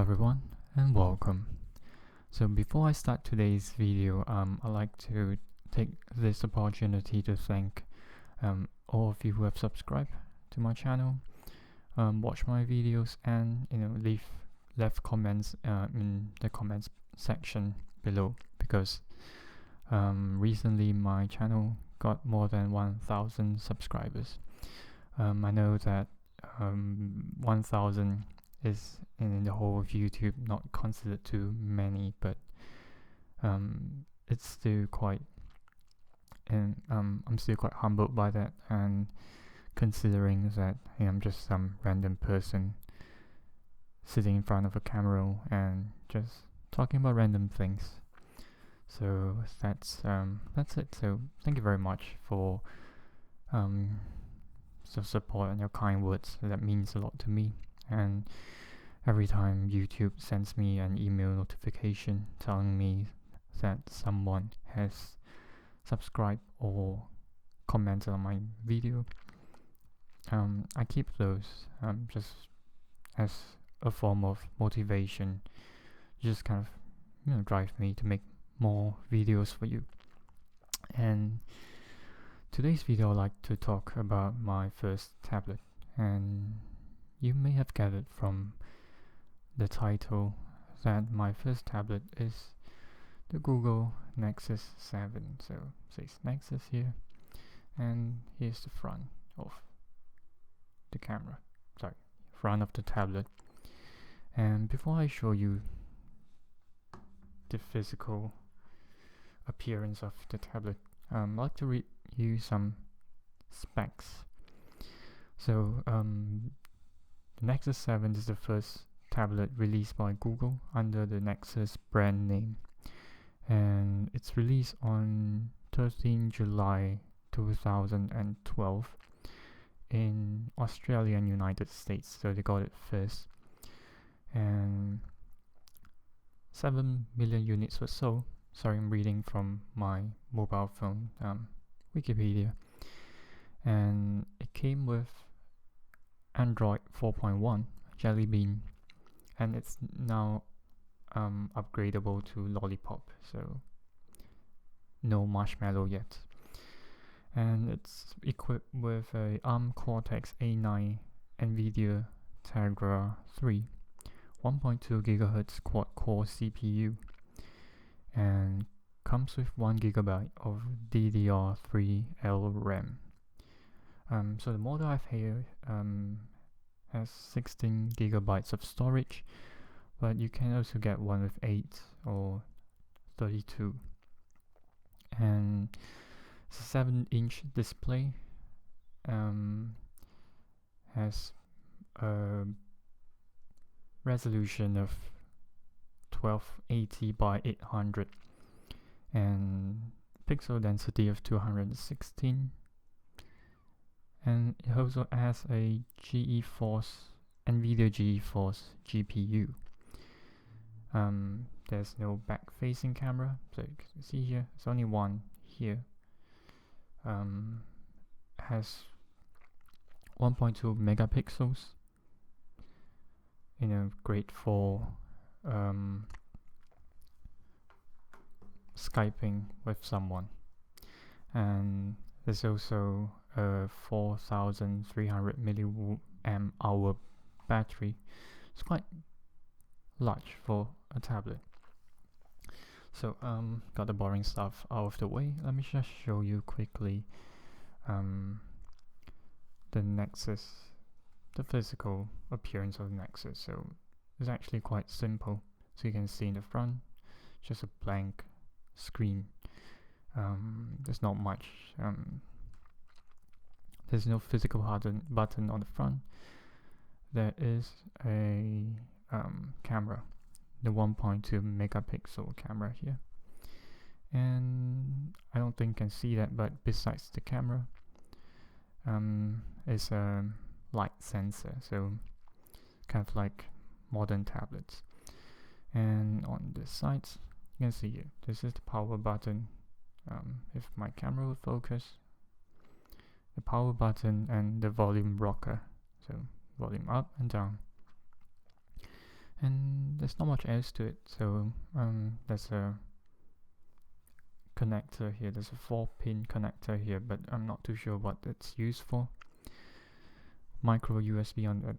Hello everyone and welcome. So before I start today's video, I'd like to take this opportunity to thank all of you who have subscribed to my channel, watch my videos, and left comments in the comments section below, because recently my channel got more than 1,000 subscribers. I know that 1,000 is in the whole of YouTube not considered too many, but it's still quite, and I'm still quite humbled by that, and considering that I'm just some random person sitting in front of a camera and just talking about random things. So that's it. So thank you very much for support and your kind words. That means a lot to me. And every time YouTube sends me an email notification telling me that someone has subscribed or commented on my video, I keep those just as a form of motivation, just kind of drive me to make more videos for you. And today's video I'd like to talk about my first tablet, and you may have gathered from the title that my first tablet is the Google Nexus 7. So it says Nexus here, and here's the front of the camera, front of the tablet. And before I show you the physical appearance of the tablet, I'd like to read you some specs. So the Nexus 7 is the first tablet released by Google under the Nexus brand name, and it's released on 13 July 2012 in Australia and United States, so they got it first, and 7 million units were sold. Sorry, I'm reading from my mobile phone Wikipedia, and it came with Android 4.1 Jelly Bean, and it's now upgradable to Lollipop, so no Marshmallow yet. And it's equipped with a ARM Cortex A9 NVIDIA Tegra 3 1.2 GHz quad-core CPU, and comes with 1 GB of DDR3L RAM. So the model I've here has 16 GB of storage, but you can also get one with 8 or 32. And it's a 7-inch display, has a resolution of 1280 by 800 and pixel density of 216, and it also has a NVIDIA GeForce GPU. There's no back-facing camera, so you can see here, it's only one here. Has 1.2 megapixels, great for Skyping with someone. And there's also a 4,300 mAh battery. It's quite large for a tablet. So got the boring stuff out of the way. Let me just show you quickly the Nexus, the physical appearance of the Nexus. So it's actually quite simple. So you can see in the front, just a blank screen. There's not much. There's no physical button on the front. There is a camera, the 1.2 megapixel camera here, and I don't think you can see that, but besides the camera is a light sensor, so kind of like modern tablets. And on the sides you can see it, this is the power button. If my camera will focus, the power button and the volume rocker, so volume up and down. And there's not much else to it. So there's a connector here. There's a 4-pin connector here, but I'm not too sure what it's used for. Micro USB on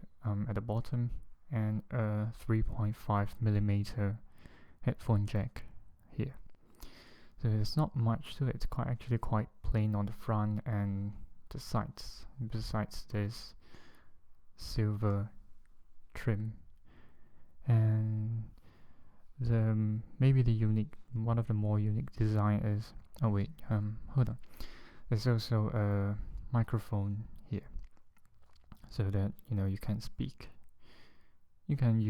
at the bottom, and a 3.5mm headphone jack here. So there's not much to it. It's actually quite plain on the front and the sides. Besides this silver trim, and maybe one of the more unique design is, hold on, there's also a microphone here, so that you can speak. You can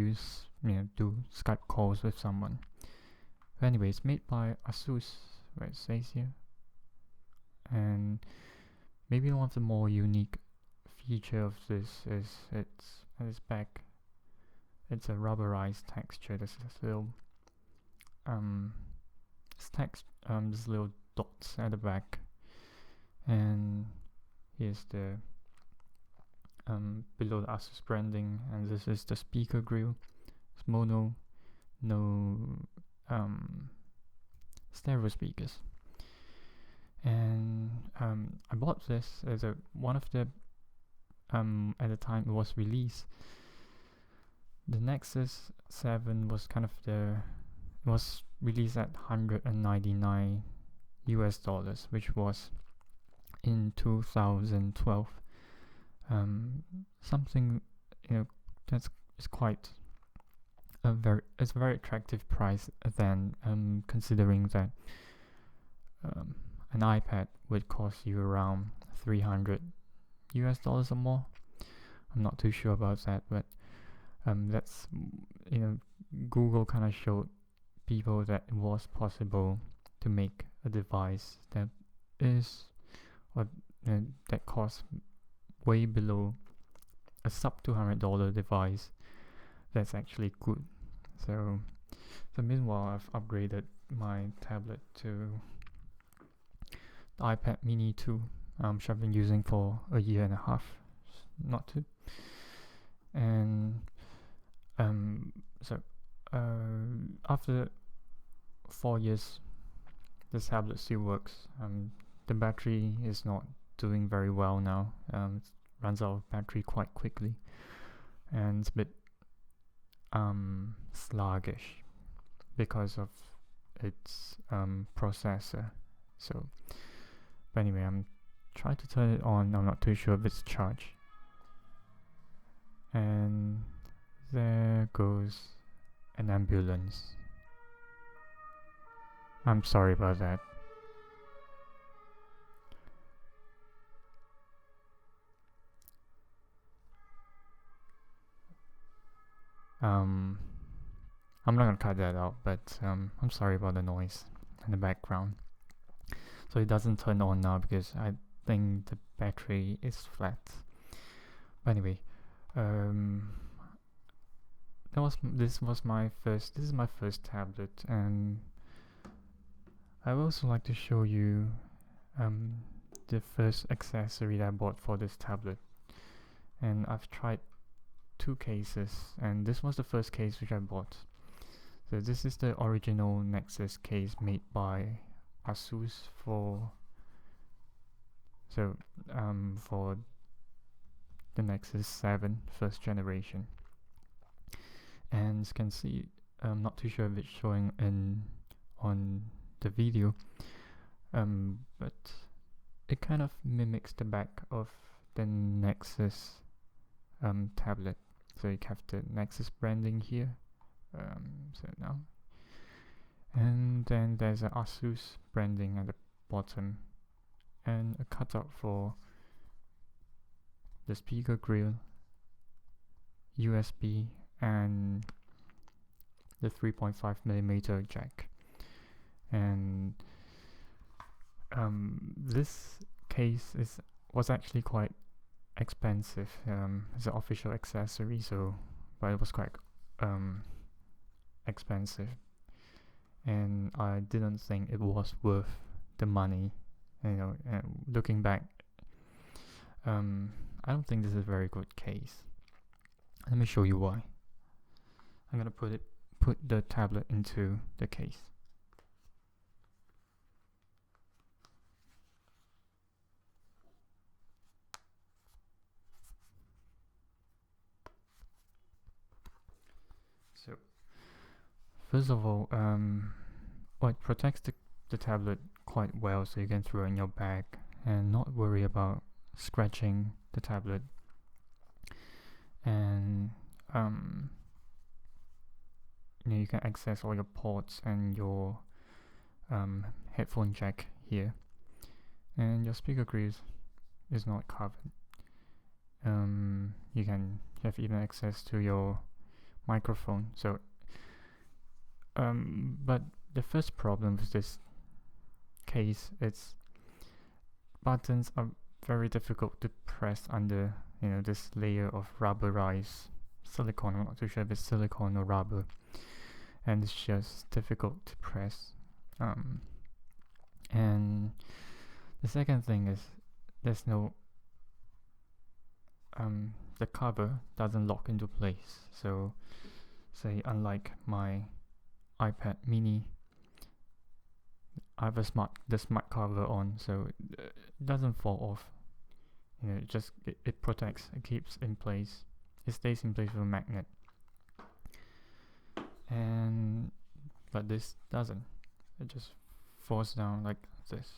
do Skype calls with someone. But anyway, it's made by Asus, where it says here. And maybe one of the more unique feature of this is at its back, it's a rubberized texture. There's this little this little dots at the back, and here's the below the Asus branding, and this is the speaker grill. It's mono, no stereo speakers. And I bought this as one of the at the time it was released. The Nexus 7 was was released at $199 US, which was in 2012. Something that's quite a very attractive price then, considering that an iPad would cost you around $300 US or more. I'm not too sure about that, but that's Google kind of showed people that it was possible to make a device that is that costs way below a sub $200 device that's actually good. So meanwhile, I've upgraded my tablet to the iPad mini 2, which I've been using for a year and a half, not two. And after 4 years, this tablet still works. The battery is not doing very well now. It runs out of battery quite quickly, and it's a bit sluggish because of its processor. So, but anyway, I'm trying to turn it on. I'm not too sure if it's charged. And there goes an ambulance. I'm sorry about that. I'm not gonna cut that out, but I'm sorry about the noise in the background. So it doesn't turn on now because I think the battery is flat. But anyway, this is my first tablet, and I would also like to show you the first accessory that I bought for this tablet. And I've tried 2 cases, and this was the first case which I bought. So this is the original Nexus case made by Asus for the Nexus 7 first generation. And as you can see, I'm not too sure if it's showing on the video, but it kind of mimics the back of the Nexus tablet. So you have the Nexus branding here, and then there's an Asus branding at the bottom, and a cutout for the speaker grill, USB, and the 3.5mm jack. And this case was actually quite expensive. It's an official accessory, but it was quite expensive, and I didn't think it was worth the money. Looking back, I don't think this is a very good case. Let me show you why. I'm gonna put it put the tablet into the case. So first of all, it protects the tablet quite well, so you can throw it in your bag and not worry about scratching the tablet. And you can access all your ports and your headphone jack here, and your speaker grease is not covered. You have even access to your microphone. So but the first problem with this case is buttons are very difficult to press under this layer of rubberized silicone. I'm not too sure if it's silicone or rubber, and it's just difficult to press. And the second thing is there's no the cover doesn't lock into place. So say unlike my iPad mini, I have the smart cover on, so it doesn't fall off. It protects, it keeps in place, it stays in place with a magnet. But this doesn't. It just falls down like this.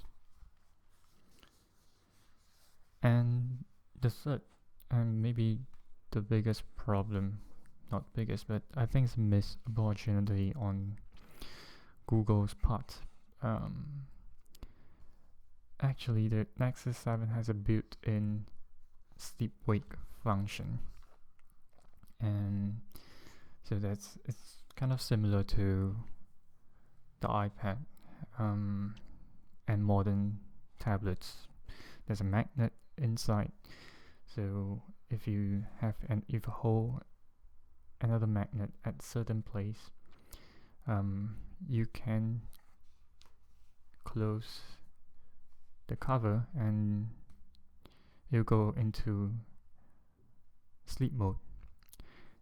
And the third, and maybe the biggest problem, not biggest, but I think it's a missed opportunity on Google's part. Actually, the Nexus 7 has a built-in sleep-wake function, and so it's kind of similar to the iPad and modern tablets. There's a magnet inside, so if you hold another magnet at certain place, you can close the cover and you go into sleep mode,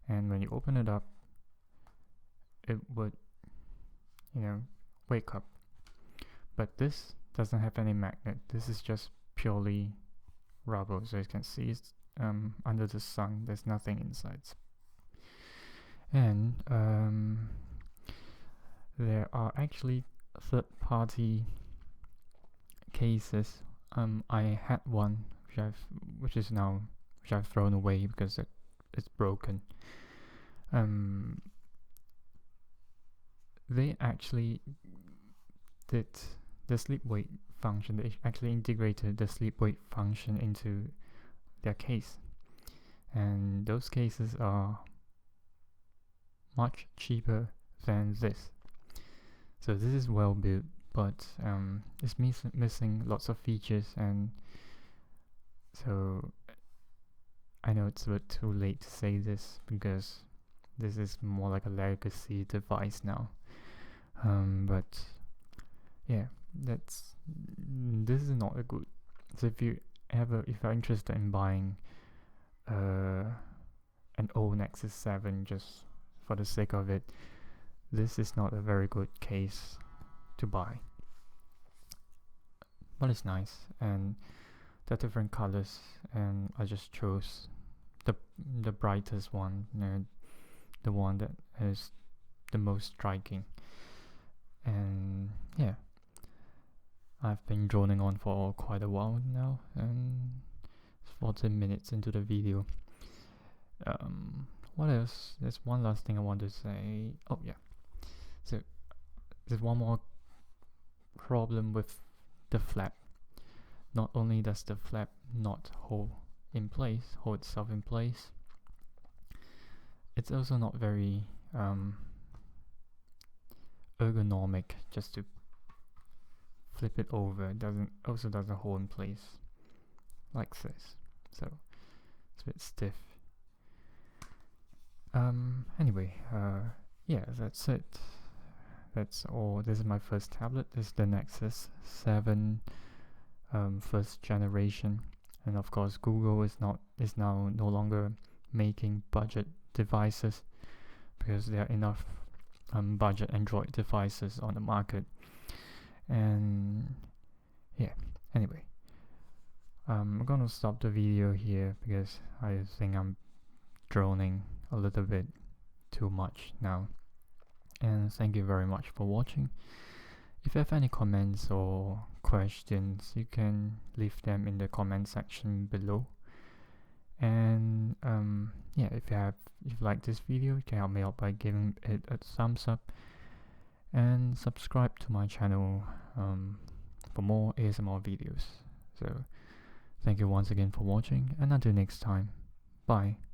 and when you open it up, it would wake up. But this doesn't have any magnet. This is just purely rubber, so you can see it's under the sun, there's nothing inside. And there are actually third-party cases. I had one which I've thrown away because it's broken. They actually did the sleep wake function. They actually integrated the sleep wake function into their case, and those cases are much cheaper than this. So this is well built, but it's missing lots of features, and so I know it's a bit too late to say this because this is more like a legacy device now. But yeah, this is not a good. So if you're interested in buying an old Nexus 7 just for the sake of it, this is not a very good case to buy. But it's nice, and there are different colors, and I just chose the brightest one, the one that is the most striking. And yeah, I've been droning on for quite a while now, and it's 14 minutes into the video. What else? There's one last thing I want to say. Oh yeah, so there's one more problem with the flap. Not only does the flap not hold itself in place, it's also not very ergonomic. Just to flip it over, it doesn't hold in place like this, so it's a bit stiff. Anyway, yeah, that's it. That's all. This is my first tablet. This is the Nexus 7 first generation, and of course Google is now no longer making budget devices because there are enough budget Android devices on the market. And yeah, anyway, I'm gonna stop the video here because I think I'm droning a little bit too much now. And thank you very much for watching. If you have any comments or questions, you can leave them in the comment section below. And yeah, if you like this video, you can help me out by giving it a thumbs up and subscribe to my channel for more ASMR videos. So thank you once again for watching, and until next time, bye.